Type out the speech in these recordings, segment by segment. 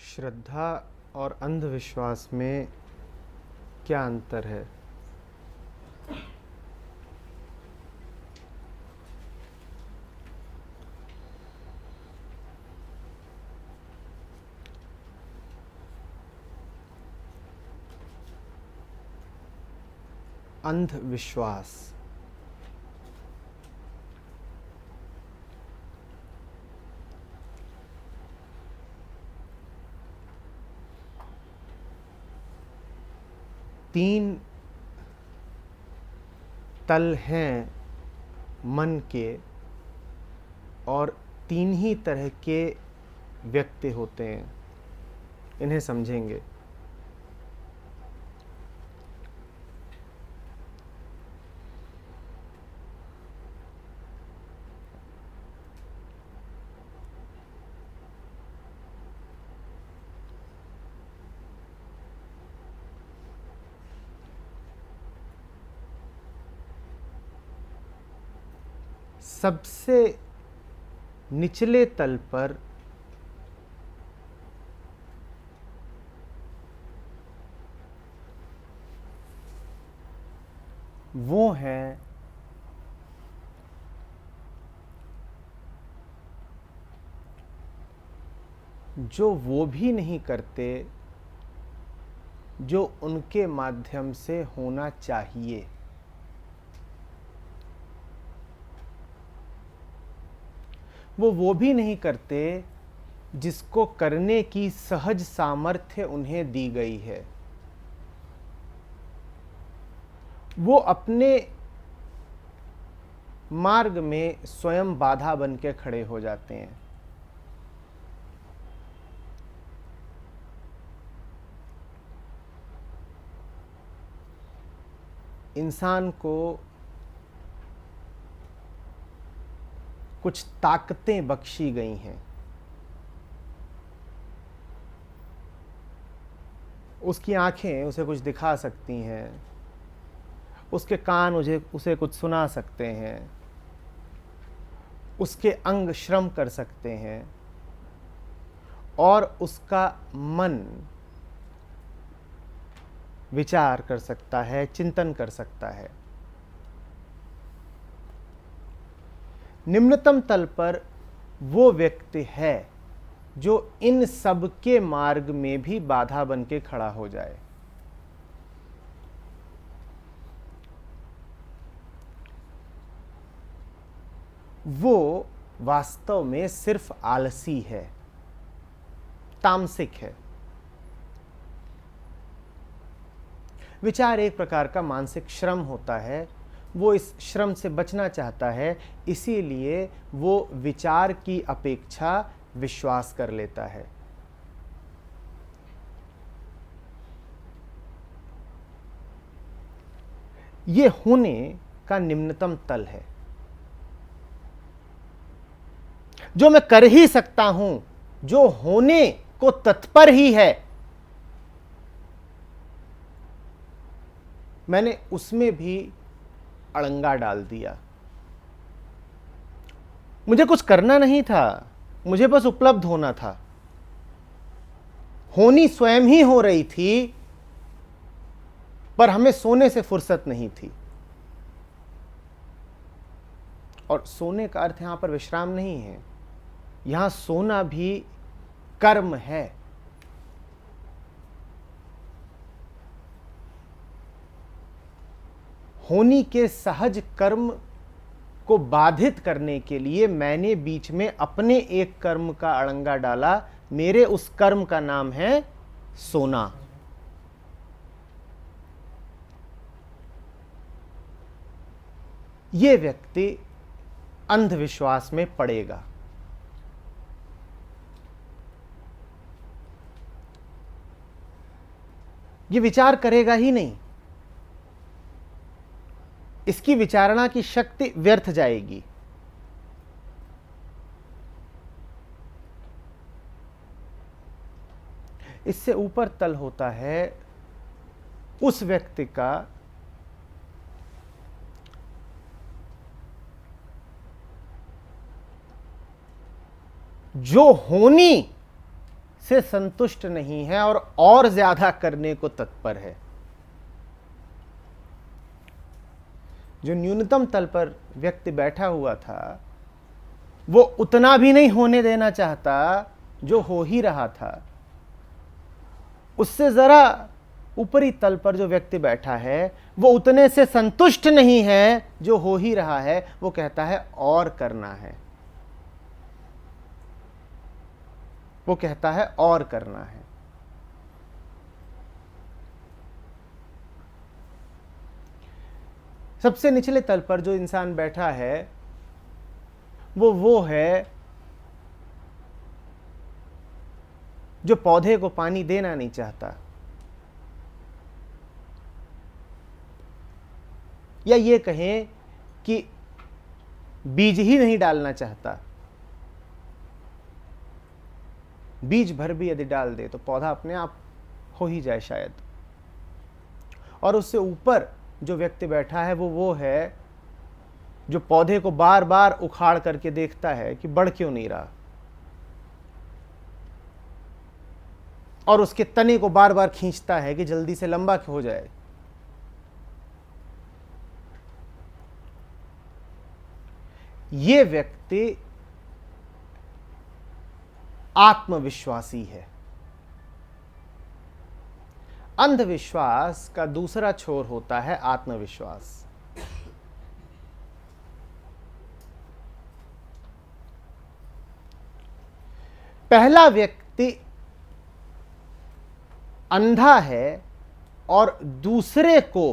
श्रद्धा और अंधविश्वास में क्या अंतर है? अंधविश्वास तीन तल हैं मन के और तीन ही तरह के व्यक्ति होते हैं। इन्हें समझेंगे। सबसे निचले तल पर वो हैं जो वो भी नहीं करते जो उनके माध्यम से होना चाहिए। वो भी नहीं करते जिसको करने की सहज सामर्थ्य उन्हें दी गई है। वो अपने मार्ग में स्वयं बाधा बन के खड़े हो जाते हैं। इंसान को कुछ ताकतें बख्शी गई हैं। उसकी आंखें उसे कुछ दिखा सकती हैं, उसके कान उसे कुछ सुना सकते हैं, उसके अंग श्रम कर सकते हैं और उसका मन विचार कर सकता है, चिंतन कर सकता है। निम्नतम तल पर वो व्यक्ति है जो इन सब के मार्ग में भी बाधा बन के खड़ा हो जाए। वो वास्तव में सिर्फ आलसी है, तामसिक है। विचार एक प्रकार का मानसिक श्रम होता है। वो इस श्रम से बचना चाहता है, इसीलिए वो विचार की अपेक्षा विश्वास कर लेता है। ये होने का निम्नतम तल है। जो मैं कर ही सकता हूं, जो होने को तत्पर ही है, मैंने उसमें भी अड़ंगा डाल दिया। मुझे कुछ करना नहीं था, मुझे बस उपलब्ध होना था। होनी स्वयं ही हो रही थी, पर हमें सोने से फुर्सत नहीं थी। और सोने का अर्थ यहां पर विश्राम नहीं है, यहां सोना भी कर्म है। होनी के सहज कर्म को बाधित करने के लिए मैंने बीच में अपने एक कर्म का अड़ंगा डाला। मेरे उस कर्म का नाम है सोना। यह व्यक्ति अंधविश्वास में पड़ेगा। यह विचार करेगा ही नहीं, इसकी विचारणा की शक्ति व्यर्थ जाएगी। इससे ऊपर तल होता है उस व्यक्ति का जो होनी से संतुष्ट नहीं है और ज्यादा करने को तत्पर है। जो न्यूनतम तल पर व्यक्ति बैठा हुआ था वो उतना भी नहीं होने देना चाहता जो हो ही रहा था। उससे जरा ऊपरी तल पर जो व्यक्ति बैठा है वो उतने से संतुष्ट नहीं है जो हो ही रहा है। वो कहता है और करना है, वो कहता है और करना है। सबसे निचले तल पर जो इंसान बैठा है वो है जो पौधे को पानी देना नहीं चाहता, या ये कहें कि बीज ही नहीं डालना चाहता। बीज भर भी यदि डाल दे तो पौधा अपने आप हो ही जाए शायद। और उससे ऊपर जो व्यक्ति बैठा है वो है जो पौधे को बार बार उखाड़ करके देखता है कि बढ़ क्यों नहीं रहा, और उसके तने को बार बार खींचता है कि जल्दी से लंबा हो जाए। ये व्यक्ति आत्मविश्वासी है। अंधविश्वास का दूसरा छोर होता है आत्मविश्वास। पहला व्यक्ति अंधा है और दूसरे को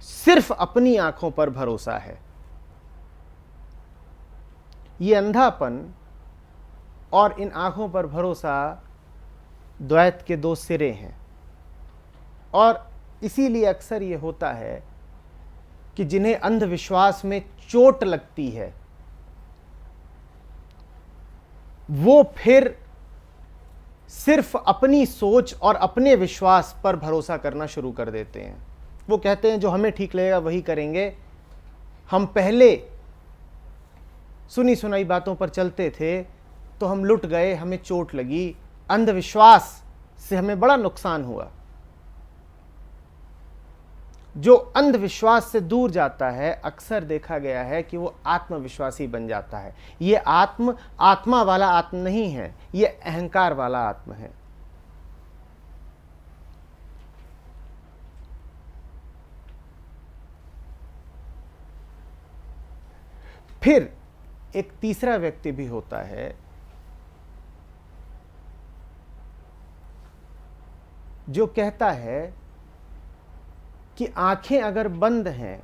सिर्फ अपनी आंखों पर भरोसा है। ये अंधापन और इन आंखों पर भरोसा द्वैत के दो सिरे हैं, और इसीलिए अक्सर ये होता है कि जिन्हें अंधविश्वास में चोट लगती है वो फिर सिर्फ अपनी सोच और अपने विश्वास पर भरोसा करना शुरू कर देते हैं। वो कहते हैं जो हमें ठीक लगेगा वही करेंगे। हम पहले सुनी सुनाई बातों पर चलते थे तो हम लुट गए, हमें चोट लगी, अंधविश्वास से हमें बड़ा नुकसान हुआ। जो अंधविश्वास से दूर जाता है अक्सर देखा गया है कि वो आत्मविश्वासी बन जाता है। ये आत्मा वाला आत्म नहीं है, ये अहंकार वाला आत्म है। फिर एक तीसरा व्यक्ति भी होता है जो कहता है कि आंखें अगर बंद हैं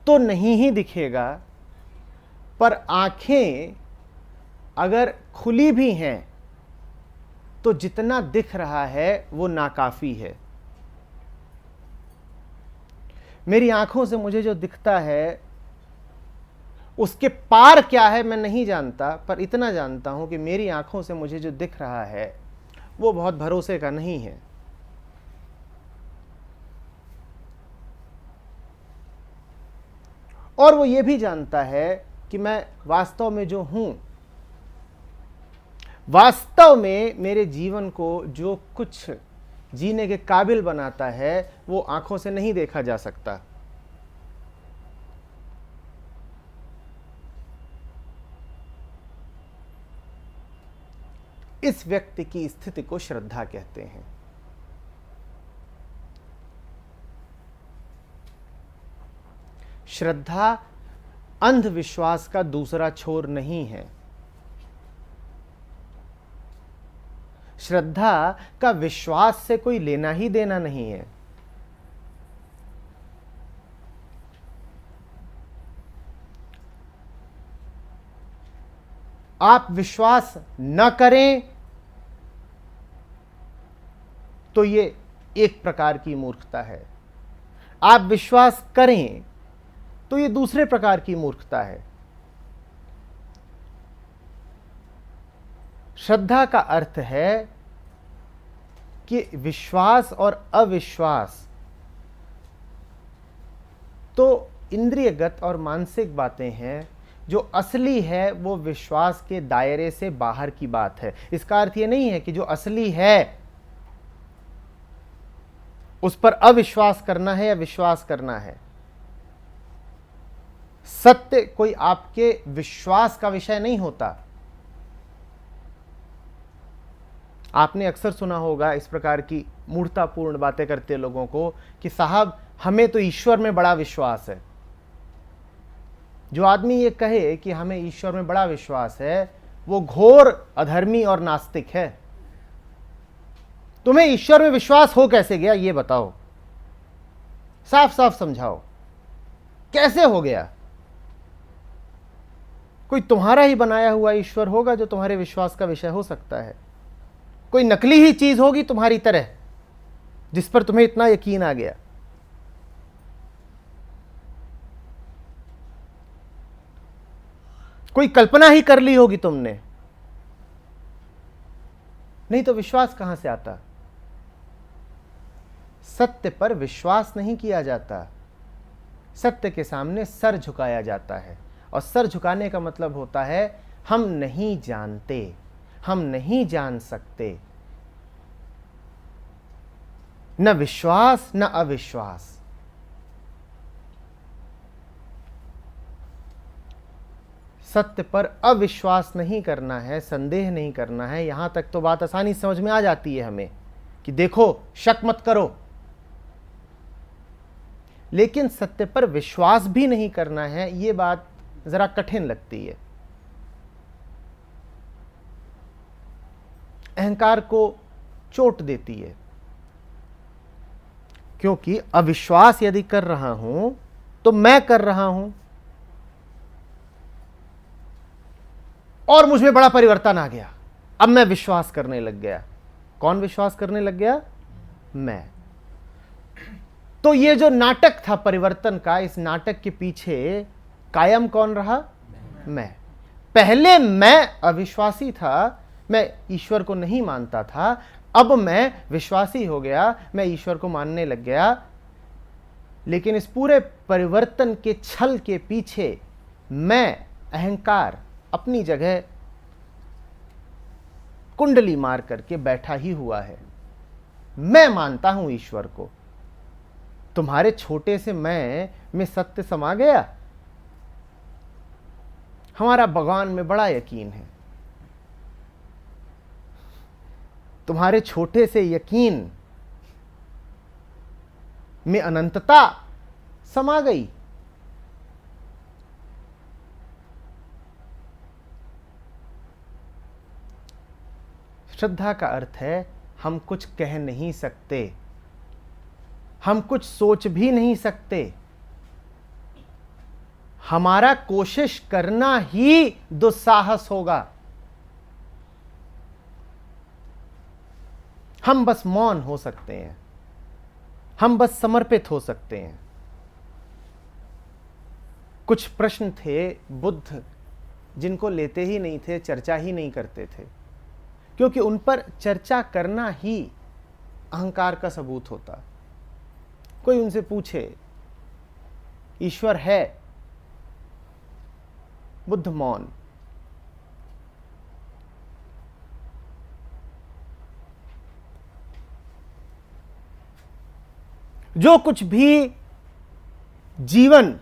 तो नहीं ही दिखेगा, पर आंखें अगर खुली भी हैं तो जितना दिख रहा है वो नाकाफी है। मेरी आंखों से मुझे जो दिखता है उसके पार क्या है मैं नहीं जानता, पर इतना जानता हूं कि मेरी आंखों से मुझे जो दिख रहा है वो बहुत भरोसे का नहीं है। और वो ये भी जानता है कि मैं वास्तव में जो हूं, वास्तव में मेरे जीवन को जो कुछ जीने के काबिल बनाता है वो आंखों से नहीं देखा जा सकता। इस व्यक्ति की स्थिति को श्रद्धा कहते हैं। श्रद्धा अंधविश्वास का दूसरा छोर नहीं है। श्रद्धा का विश्वास से कोई लेना ही देना नहीं है। आप विश्वास न करें तो ये एक प्रकार की मूर्खता है, आप विश्वास करें तो ये दूसरे प्रकार की मूर्खता है। श्रद्धा का अर्थ है कि विश्वास और अविश्वास तो इंद्रियगत और मानसिक बातें हैं, जो असली है वो विश्वास के दायरे से बाहर की बात है। इसका अर्थ ये नहीं है कि जो असली है उस पर अविश्वास करना है या विश्वास करना है। सत्य कोई आपके विश्वास का विषय नहीं होता। आपने अक्सर सुना होगा इस प्रकार की मूर्खतापूर्ण बातें करते लोगों को कि साहब हमें तो ईश्वर में बड़ा विश्वास है। जो आदमी ये कहे कि हमें ईश्वर में बड़ा विश्वास है वो घोर अधर्मी और नास्तिक है। तुम्हें ईश्वर में विश्वास हो कैसे गया ये बताओ, साफ साफ समझाओ, कैसे हो गया? कोई तुम्हारा ही बनाया हुआ ईश्वर होगा जो तुम्हारे विश्वास का विषय हो सकता है। कोई नकली ही चीज होगी तुम्हारी तरह जिस पर तुम्हें इतना यकीन आ गया। कोई कल्पना ही कर ली होगी तुमने, नहीं तो विश्वास कहां से आता? सत्य पर विश्वास नहीं किया जाता, सत्य के सामने सर झुकाया जाता है। और सर झुकाने का मतलब होता है हम नहीं जानते, हम नहीं जान सकते। न विश्वास न अविश्वास। सत्य पर अविश्वास नहीं करना है, संदेह नहीं करना है। यहां तक तो बात आसानी से समझ में आ जाती है हमें कि देखो शक मत करो। लेकिन सत्य पर विश्वास भी नहीं करना है, यह बात जरा कठिन लगती है। अहंकार को चोट देती है, क्योंकि अविश्वास यदि कर रहा हूं तो मैं कर रहा हूं और मुझ में बड़ा परिवर्तन आ गया। अब मैं विश्वास करने लग गया। कौन विश्वास करने लग गया? मैं। तो ये जो नाटक था परिवर्तन का, इस नाटक के पीछे कायम कौन रहा? मैं। पहले मैं अविश्वासी था, मैं ईश्वर को नहीं मानता था। अब मैं विश्वासी हो गया, मैं ईश्वर को मानने लग गया। लेकिन इस पूरे परिवर्तन के छल के पीछे मैं, अहंकार, अपनी जगह कुंडली मार करके बैठा ही हुआ है। मैं मानता हूं ईश्वर को। तुम्हारे छोटे से मैं में सत्य समा गया। हमारा भगवान में बड़ा यकीन है। तुम्हारे छोटे से यकीन में अनंतता समा गई। श्रद्धा का अर्थ है हम कुछ कह नहीं सकते, हम कुछ सोच भी नहीं सकते। हमारा कोशिश करना ही दुस्साहस होगा। हम बस मौन हो सकते हैं, हम बस समर्पित हो सकते हैं। कुछ प्रश्न थे बुद्ध जिनको लेते ही नहीं थे, चर्चा ही नहीं करते थे, क्योंकि उन पर चर्चा करना ही अहंकार का सबूत होता। कोई उनसे पूछे ईश्वर है, बुद्ध मौन। जो कुछ भी जीवन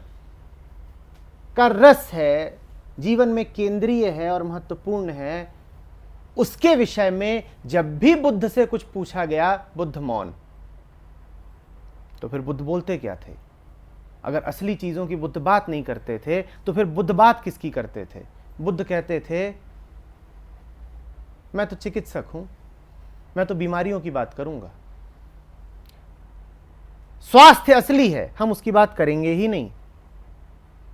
का रस है, जीवन में केंद्रीय है और महत्वपूर्ण है, उसके विषय में जब भी बुद्ध से कुछ पूछा गया, बुद्ध मौन। तो फिर बुद्ध बोलते क्या थे? अगर असली चीजों की बुद्ध बात नहीं करते थे तो फिर बुद्ध बात किसकी करते थे? बुद्ध कहते थे मैं तो चिकित्सक हूं, मैं तो बीमारियों की बात करूंगा। स्वास्थ्य असली है, हम उसकी बात करेंगे ही नहीं।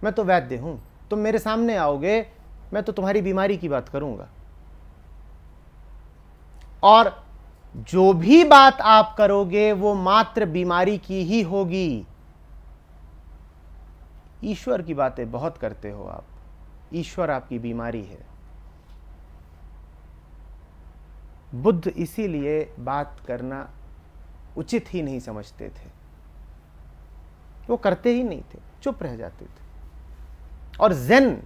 मैं तो वैद्य हूं, तुम मेरे सामने आओगे, मैं तो तुम्हारी बीमारी की बात करूंगा। और जो भी बात आप करोगे वो मात्र बीमारी की ही होगी। ईश्वर की बातें बहुत करते हो आप, ईश्वर आपकी बीमारी है। बुद्ध इसीलिए बात करना उचित ही नहीं समझते थे, वो करते ही नहीं थे, चुप रह जाते थे। और ज़ेन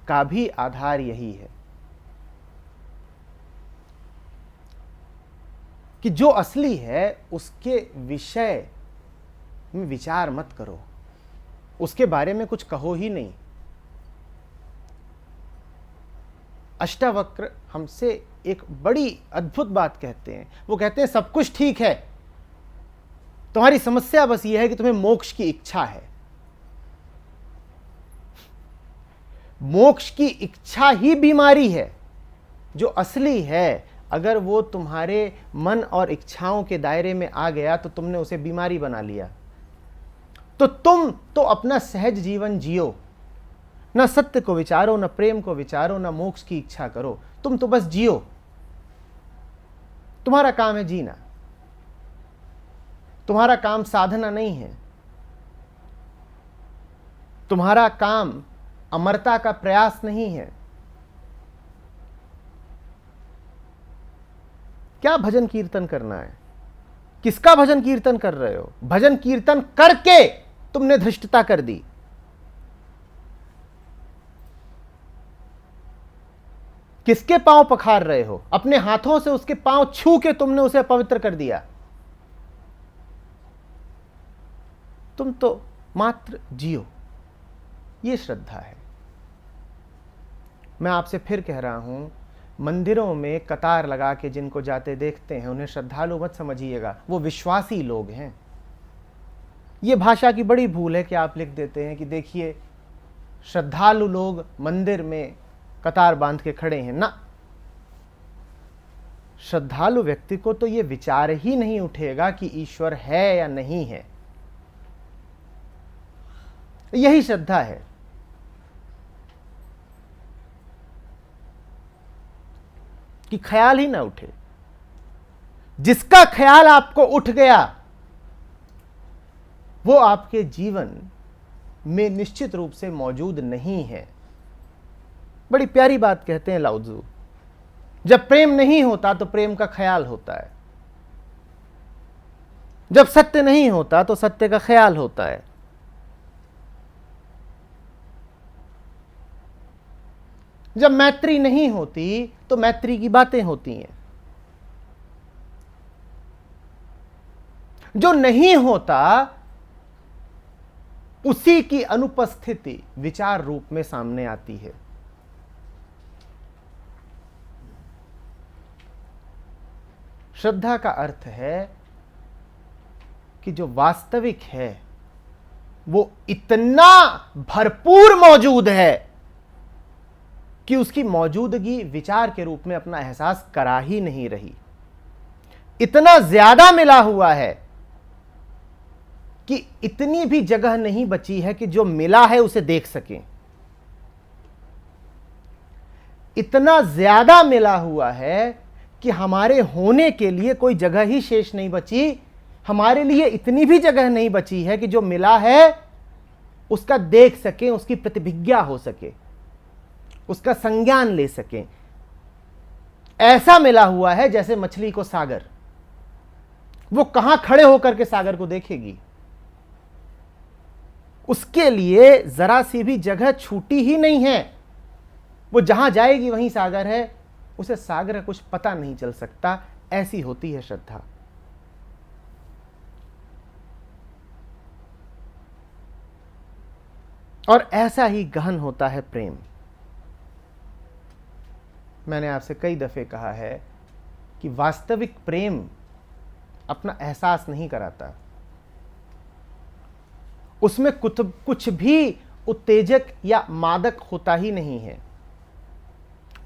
का भी आधार यही है कि जो असली है उसके विषय में विचार मत करो, उसके बारे में कुछ कहो ही नहीं। अष्टावक्र हमसे एक बड़ी अद्भुत बात कहते हैं। वो कहते हैं सब कुछ ठीक है, तुम्हारी समस्या बस यह है कि तुम्हें मोक्ष की इच्छा है। मोक्ष की इच्छा ही बीमारी है। जो असली है, अगर वो तुम्हारे मन और इच्छाओं के दायरे में आ गया तो तुमने उसे बीमारी बना लिया। तो तुम तो अपना सहज जीवन जियो, न सत्य को विचारो, न प्रेम को विचारो, न मोक्ष की इच्छा करो, तुम तो बस जियो। तुम्हारा काम है जीना, तुम्हारा काम साधना नहीं है। तुम्हारा काम अमरता का प्रयास नहीं है। क्या भजन कीर्तन करना है? किसका भजन कीर्तन कर रहे हो? भजन कीर्तन करके तुमने धृष्टता कर दी। किसके पांव पखार रहे हो? अपने हाथों से उसके पांव छू के तुमने उसे पवित्र कर दिया। तुम तो मात्र जियो। ये श्रद्धा है। मैं आपसे फिर कह रहा हूं, मंदिरों में कतार लगा के जिनको जाते देखते हैं उन्हें श्रद्धालु मत समझिएगा, वो विश्वासी लोग हैं। ये भाषा की बड़ी भूल है कि आप लिख देते हैं कि देखिए श्रद्धालु लोग मंदिर में कतार बांध के खड़े हैं। ना, श्रद्धालु व्यक्ति को तो ये विचार ही नहीं उठेगा कि ईश्वर है या नहीं है। यही श्रद्धा है। कि ख्याल ही ना उठे। जिसका ख्याल आपको उठ गया वो आपके जीवन में निश्चित रूप से मौजूद नहीं है। बड़ी प्यारी बात कहते हैं लाओ त्ज़ु, जब प्रेम नहीं होता तो प्रेम का ख्याल होता है, जब सत्य नहीं होता तो सत्य का ख्याल होता है। जब मैत्री नहीं होती तो मैत्री की बातें होती हैं। जो नहीं होता उसी की अनुपस्थिति विचार रूप में सामने आती है। श्रद्धा का अर्थ है कि जो वास्तविक है वो इतना भरपूर मौजूद है कि उसकी मौजूदगी विचार के रूप में अपना एहसास करा ही नहीं रही। इतना ज्यादा मिला हुआ है कि इतनी भी जगह नहीं बची है कि जो मिला है उसे देख सकें। इतना ज्यादा मिला हुआ है कि हमारे होने के लिए कोई जगह ही शेष नहीं बची। हमारे लिए इतनी भी जगह नहीं बची है कि जो मिला है उसका देख सकें, उसकी प्रतिभिज्ञा हो सके, उसका संज्ञान ले सकें। ऐसा मिला हुआ है जैसे मछली को सागर। वो कहां खड़े होकर के सागर को देखेगी? उसके लिए जरा सी भी जगह छूटी ही नहीं है। वो जहां जाएगी वहीं सागर है। उसे सागर का कुछ पता नहीं चल सकता। ऐसी होती है श्रद्धा। और ऐसा ही गहन होता है प्रेम। मैंने आपसे कई दफे कहा है कि वास्तविक प्रेम अपना एहसास नहीं कराता। उसमें कुछ भी उत्तेजक या मादक होता ही नहीं है।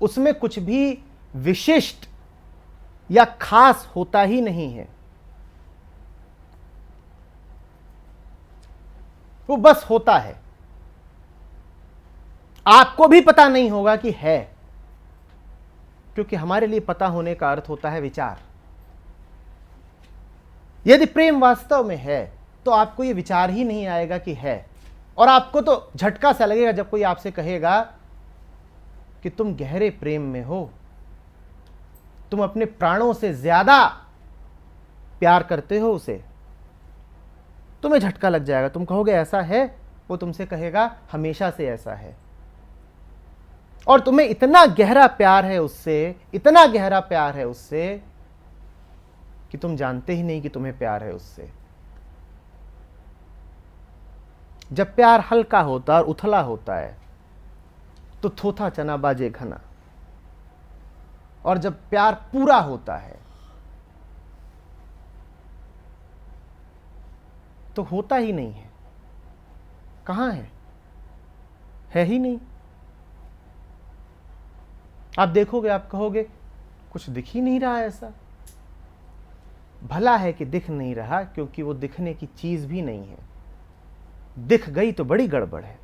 उसमें कुछ भी विशिष्ट या खास होता ही नहीं है। वो बस होता है। आपको भी पता नहीं होगा कि है, क्योंकि हमारे लिए पता होने का अर्थ होता है विचार। यदि प्रेम वास्तव में है तो आपको यह विचार ही नहीं आएगा कि है। और आपको तो झटका सा लगेगा जब कोई आपसे कहेगा कि तुम गहरे प्रेम में हो, तुम अपने प्राणों से ज्यादा प्यार करते हो उसे। तुम्हें झटका लग जाएगा। तुम कहोगे ऐसा है? वो तुमसे कहेगा हमेशा से ऐसा है। और तुम्हें इतना गहरा प्यार है उससे, इतना गहरा प्यार है उससे कि तुम जानते ही नहीं कि तुम्हें प्यार है उससे। जब प्यार हल्का होता और उथला होता है तो थोथा चना बाजे घना, और जब प्यार पूरा होता है तो होता ही नहीं है। कहां है ही नहीं। आप देखोगे, आप कहोगे कुछ दिख ही नहीं रहा है ऐसा। भला है कि दिख नहीं रहा, क्योंकि वो दिखने की चीज भी नहीं है। दिख गई तो बड़ी गड़बड़ है।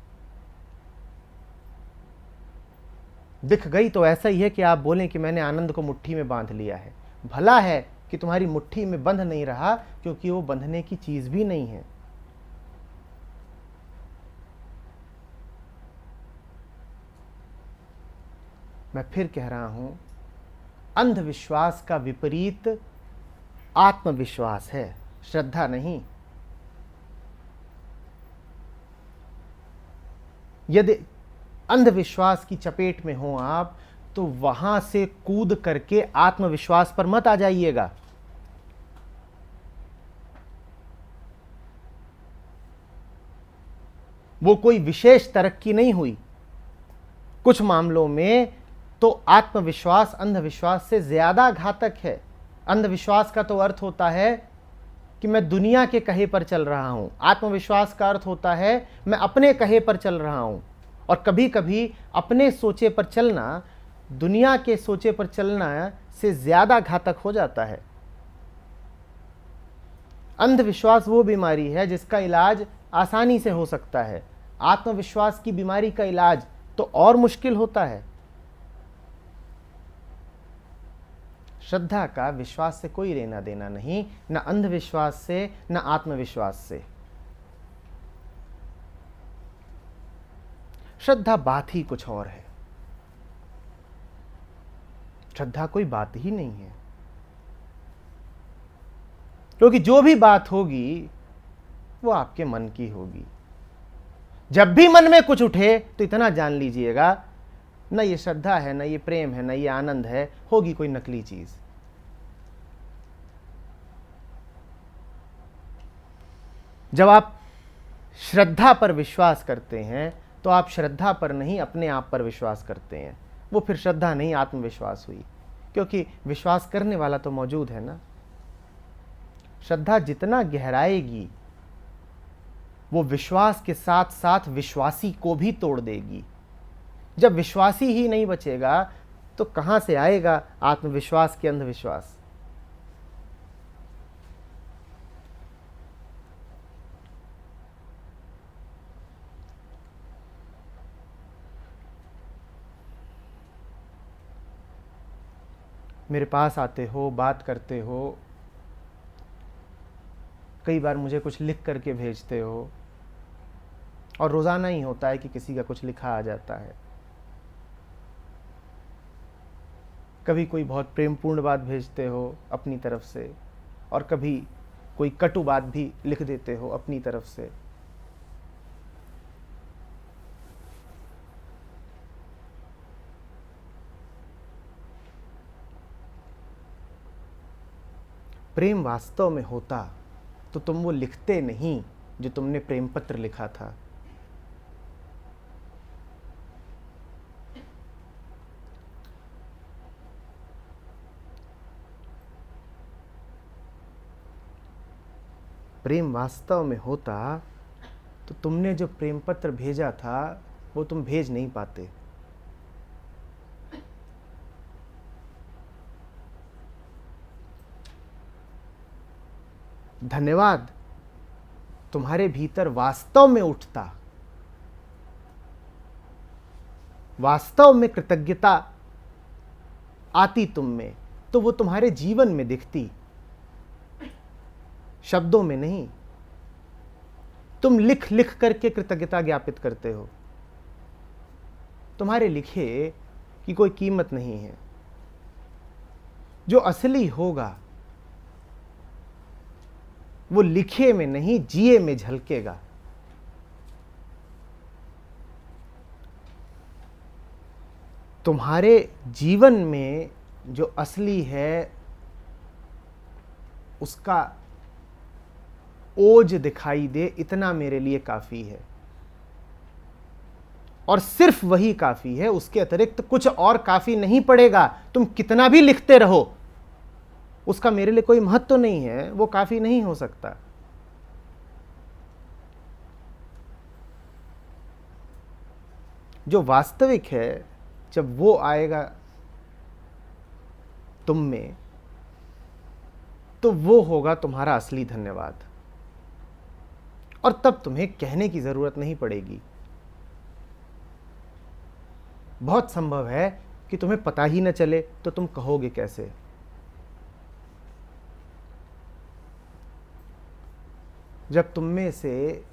दिख गई तो ऐसा ही है कि आप बोलें कि मैंने आनंद को मुट्ठी में बांध लिया है। भला है कि तुम्हारी मुट्ठी में बंध नहीं रहा, क्योंकि वो बंधने की चीज भी नहीं है। मैं फिर कह रहा हूं, अंधविश्वास का विपरीत आत्मविश्वास है, श्रद्धा नहीं। यदि अंधविश्वास की चपेट में हो आप, तो वहां से कूद करके आत्मविश्वास पर मत आ जाइएगा। वो कोई विशेष तरक्की नहीं हुई। कुछ मामलों में तो आत्मविश्वास अंधविश्वास से ज्यादा घातक है। अंधविश्वास का तो अर्थ होता है कि मैं दुनिया के कहे पर चल रहा हूं। आत्मविश्वास का अर्थ होता है मैं अपने कहे पर चल रहा हूं। और कभी कभी अपने सोचे पर चलना दुनिया के सोचे पर चलना से ज्यादा घातक हो जाता है। अंधविश्वास वो बीमारी है जिसका इलाज आसानी से हो सकता है। आत्मविश्वास की बीमारी का इलाज तो और मुश्किल होता है। श्रद्धा का विश्वास से कोई लेना देना नहीं, न अंधविश्वास से न आत्मविश्वास से। श्रद्धा बात ही कुछ और है। श्रद्धा कोई बात ही नहीं है, क्योंकि जो भी बात होगी वो आपके मन की होगी। जब भी मन में कुछ उठे तो इतना जान लीजिएगा, न ये श्रद्धा है, न ये प्रेम है, न ये आनंद है, होगी कोई नकली चीज। जब आप श्रद्धा पर विश्वास करते हैं तो आप श्रद्धा पर नहीं, अपने आप पर विश्वास करते हैं। वो फिर श्रद्धा नहीं, आत्मविश्वास हुई, क्योंकि विश्वास करने वाला तो मौजूद है ना। श्रद्धा जितना गहराएगी वो विश्वास के साथ साथ विश्वासी को भी तोड़ देगी। जब विश्वासी ही नहीं बचेगा तो कहां से आएगा आत्मविश्वास के अंधविश्वास। मेरे पास आते हो, बात करते हो, कई बार मुझे कुछ लिख करके भेजते हो, और रोज़ाना ही होता है कि किसी का कुछ लिखा आ जाता है। कभी कोई बहुत प्रेमपूर्ण बात भेजते हो अपनी तरफ से, और कभी कोई कटु बात भी लिख देते हो अपनी तरफ से। प्रेम वास्तव में होता तो तुम वो लिखते नहीं जो तुमने प्रेम पत्र लिखा था। प्रेम वास्तव में होता तो तुमने जो प्रेम पत्र भेजा था वो तुम भेज नहीं पाते। धन्यवाद तुम्हारे भीतर वास्तव में उठता, वास्तव में कृतज्ञता आती तुम में, तो वो तुम्हारे जीवन में दिखती, शब्दों में नहीं। तुम लिख लिख करके कृतज्ञता ज्ञापित करते हो। तुम्हारे लिखे की कोई कीमत नहीं है। जो असली होगा वो लिखे में नहीं, जिए में झलकेगा। तुम्हारे जीवन में जो असली है उसका ओज दिखाई दे, इतना मेरे लिए काफी है। और सिर्फ वही काफी है, उसके अतिरिक्त कुछ और काफी नहीं पड़ेगा। तुम कितना भी लिखते रहो, उसका मेरे लिए कोई महत्व तो नहीं है, वो काफी नहीं हो सकता। जो वास्तविक है, जब वो आएगा तुम में, तो वो होगा तुम्हारा असली धन्यवाद। और तब तुम्हें कहने की जरूरत नहीं पड़ेगी। बहुत संभव है कि तुम्हें पता ही न चले, तो तुम कहोगे कैसे? जब तुम में से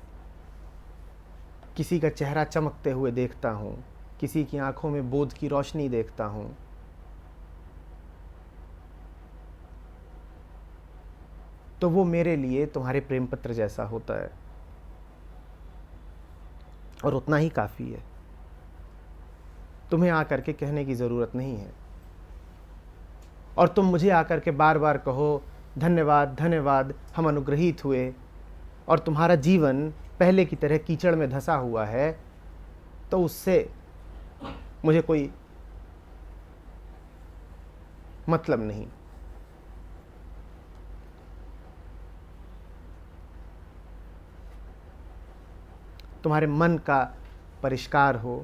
किसी का चेहरा चमकते हुए देखता हूं, किसी की आंखों में बोध की रोशनी देखता हूं, तो वो मेरे लिए तुम्हारे प्रेम पत्र जैसा होता है, और उतना ही काफी है। तुम्हें आकर के कहने की जरूरत नहीं है। और तुम मुझे आकर के बार बार कहो धन्यवाद धन्यवाद, हम अनुग्रहित हुए, और तुम्हारा जीवन पहले की तरह कीचड़ में धंसा हुआ है, तो उससे मुझे कोई मतलब नहीं। तुम्हारे मन का परिष्कार हो,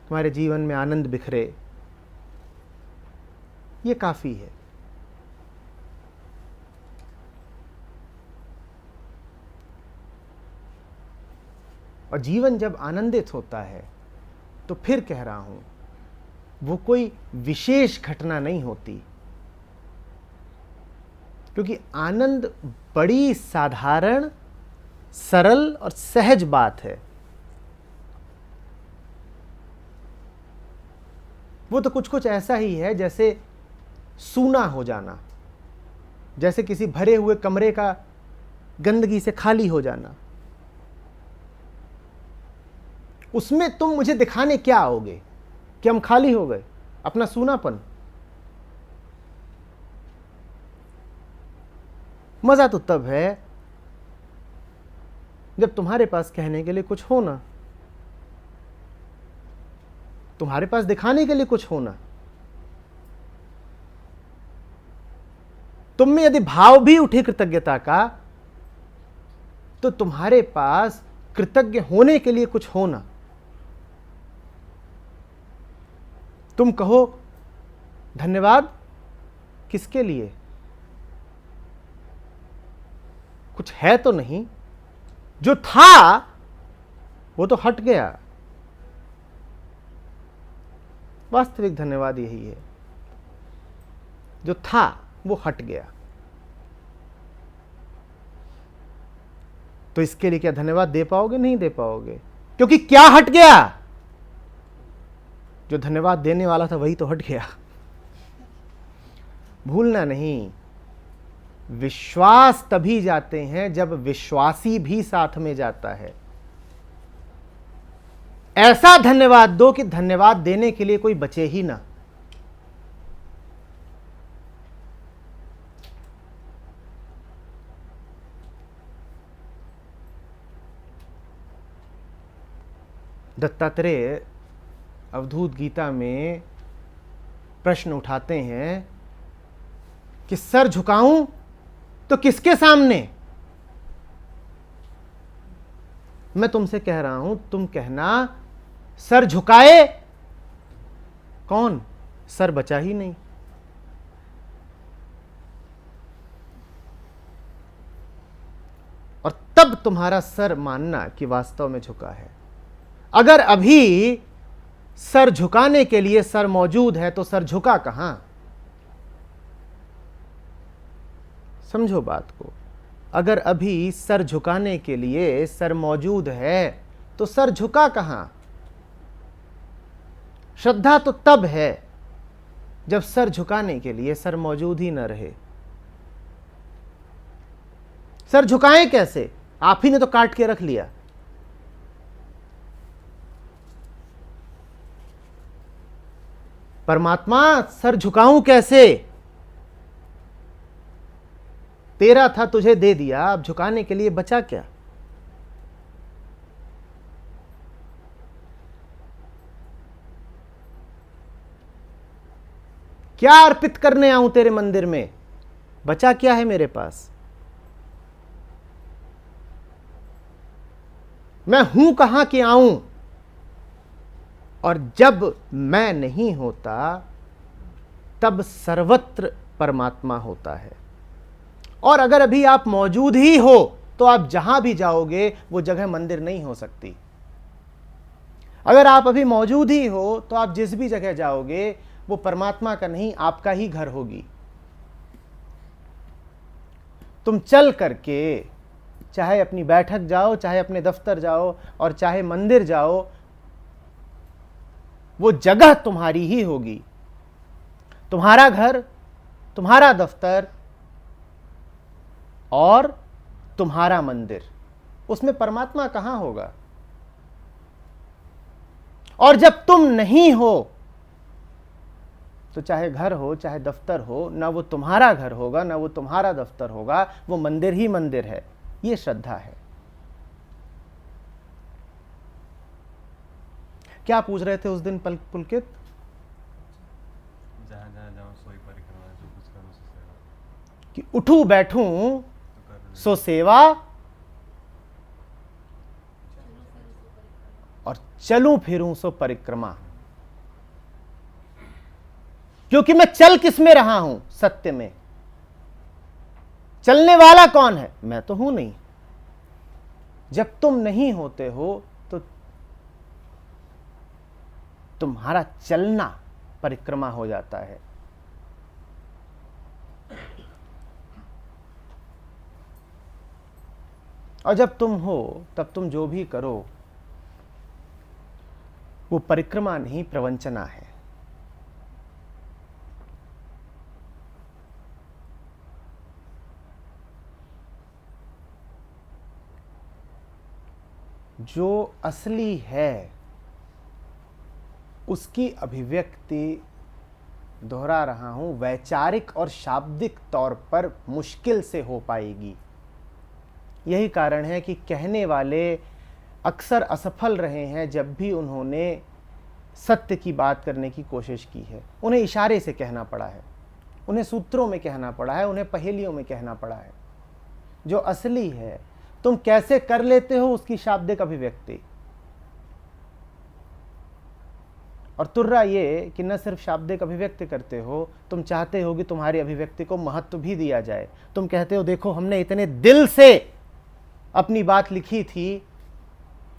तुम्हारे जीवन में आनंद बिखरे, ये काफी है। और जीवन जब आनंदित होता है, तो फिर कह रहा हूं, वो कोई विशेष घटना नहीं होती, क्योंकि आनंद बड़ी साधारण, सरल और सहज बात है। वो तो कुछ कुछ ऐसा ही है जैसे सूना हो जाना, जैसे किसी भरे हुए कमरे का गंदगी से खाली हो जाना। उसमें तुम मुझे दिखाने क्या आओगे कि हम खाली हो गए? अपना सूनापन। मजा तो तब है जब तुम्हारे पास कहने के लिए कुछ हो ना, तुम्हारे पास दिखाने के लिए कुछ हो ना। तुम में यदि भाव भी उठे कृतज्ञता का, तो तुम्हारे पास कृतज्ञ होने के लिए कुछ हो ना। तुम कहो धन्यवाद, किसके लिए? कुछ है तो नहीं, जो था वो तो हट गया। वास्तविक धन्यवाद यही है, जो था वो हट गया। तो इसके लिए क्या धन्यवाद दे पाओगे? नहीं दे पाओगे, क्योंकि क्या हट गया? जो धन्यवाद देने वाला था वही तो हट गया। भूलना नहीं, विश्वास तभी जाते हैं जब विश्वासी भी साथ में जाता है। ऐसा धन्यवाद दो कि धन्यवाद देने के लिए कोई बचे ही ना। दत्तात्रेय अवधूत गीता में प्रश्न उठाते हैं कि सर झुकाऊं तो किसके सामने? मैं तुमसे कह रहा हूं, तुम कहना सर झुकाए कौन? सर बचा ही नहीं। और तब तुम्हारा सर मानना कि वास्तव में झुका है। अगर अभी सर झुकाने के लिए सर मौजूद है, तो सर झुका कहां? समझो बात को। अगर अभी सर झुकाने के लिए सर मौजूद है, तो सर झुका कहां? श्रद्धा तो तब है जब सर झुकाने के लिए सर मौजूद ही न रहे। सर झुकाएं कैसे? आप ही ने तो काट के रख लिया। परमात्मा सर झुकाऊं कैसे? तेरा था तुझे दे दिया, अब झुकाने के लिए बचा क्या? क्या अर्पित करने आऊं तेरे मंदिर में? बचा क्या है मेरे पास? मैं हूं कहां कि आऊं? और जब मैं नहीं होता तब सर्वत्र परमात्मा होता है। और अगर अभी आप मौजूद ही हो तो आप जहां भी जाओगे वो जगह मंदिर नहीं हो सकती। अगर आप अभी मौजूद ही हो तो आप जिस भी जगह जाओगे वो परमात्मा का नहीं, आपका ही घर होगी। तुम चल करके चाहे अपनी बैठक जाओ, चाहे अपने दफ्तर जाओ और चाहे मंदिर जाओ, वो जगह तुम्हारी ही होगी। तुम्हारा घर, तुम्हारा दफ्तर और तुम्हारा मंदिर, उसमें परमात्मा कहां होगा? और जब तुम नहीं हो तो चाहे घर हो चाहे दफ्तर हो, ना वो तुम्हारा घर होगा ना वो तुम्हारा दफ्तर होगा, वो मंदिर ही मंदिर है। ये श्रद्धा है। क्या पूछ रहे थे उस दिन पुलकित? जहाँ जहाँ जाऊँ सोई परिक्रमा, जो कुछ करूँ सो सेवा। कि उठूं बैठूं सो सेवा और चलूं फिरूं सो परिक्रमा। क्योंकि मैं चल किस में रहा हूं? सत्य में। चलने वाला कौन है? मैं तो हूं नहीं। जब तुम नहीं होते हो तो तुम्हारा चलना परिक्रमा हो जाता है। और जब तुम हो तब तुम जो भी करो वो परिक्रमा नहीं, प्रवंचना है। जो असली है उसकी अभिव्यक्ति, दोहरा रहा हूं, वैचारिक और शाब्दिक तौर पर मुश्किल से हो पाएगी। यही कारण है कि कहने वाले अक्सर असफल रहे हैं जब भी उन्होंने सत्य की बात करने की कोशिश की है। उन्हें इशारे से कहना पड़ा है, उन्हें सूत्रों में कहना पड़ा है, उन्हें पहेलियों में कहना पड़ा है। जो असली है तुम कैसे कर लेते हो उसकी शाब्दिक अभिव्यक्ति। और तुर्रा ये कि न सिर्फ शाब्दिक अभिव्यक्ति करते हो, तुम चाहते हो कि तुम्हारी अभिव्यक्ति को महत्व भी दिया जाए। तुम कहते हो देखो हमने इतने दिल से अपनी बात लिखी थी,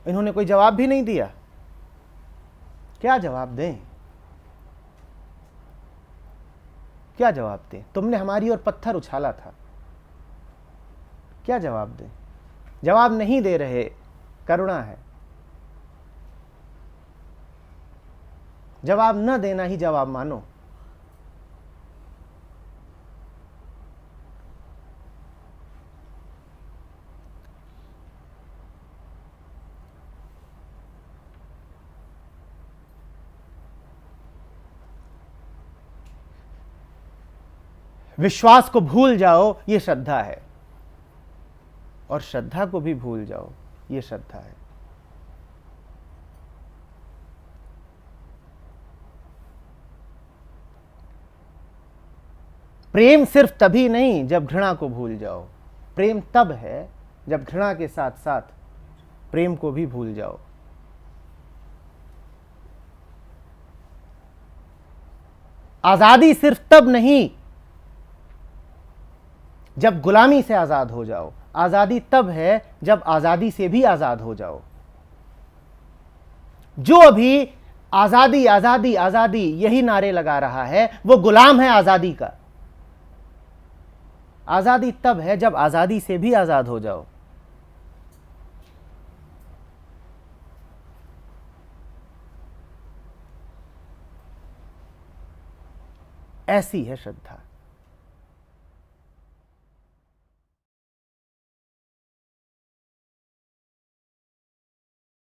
इन्होंने कोई जवाब भी नहीं दिया। क्या जवाब दें? क्या जवाब दें? तुमने हमारी ओर पत्थर उछाला था, क्या जवाब दें? जवाब नहीं दे रहे, करुणा है। जवाब न देना ही जवाब मानो। विश्वास को भूल जाओ ये श्रद्धा है, और श्रद्धा को भी भूल जाओ ये श्रद्धा है। प्रेम सिर्फ तभी नहीं जब घृणा को भूल जाओ। प्रेम तब है जब घृणा के साथ साथ प्रेम को भी भूल जाओ। आजादी सिर्फ तब नहीं जब गुलामी से आजाद हो जाओ। आजादी तब है जब आजादी से भी आजाद हो जाओ। जो अभी आजादी आजादी आजादी यही नारे लगा रहा है वो गुलाम है आजादी का। आजादी तब है जब आजादी से भी आजाद हो जाओ। ऐसी है श्रद्धा।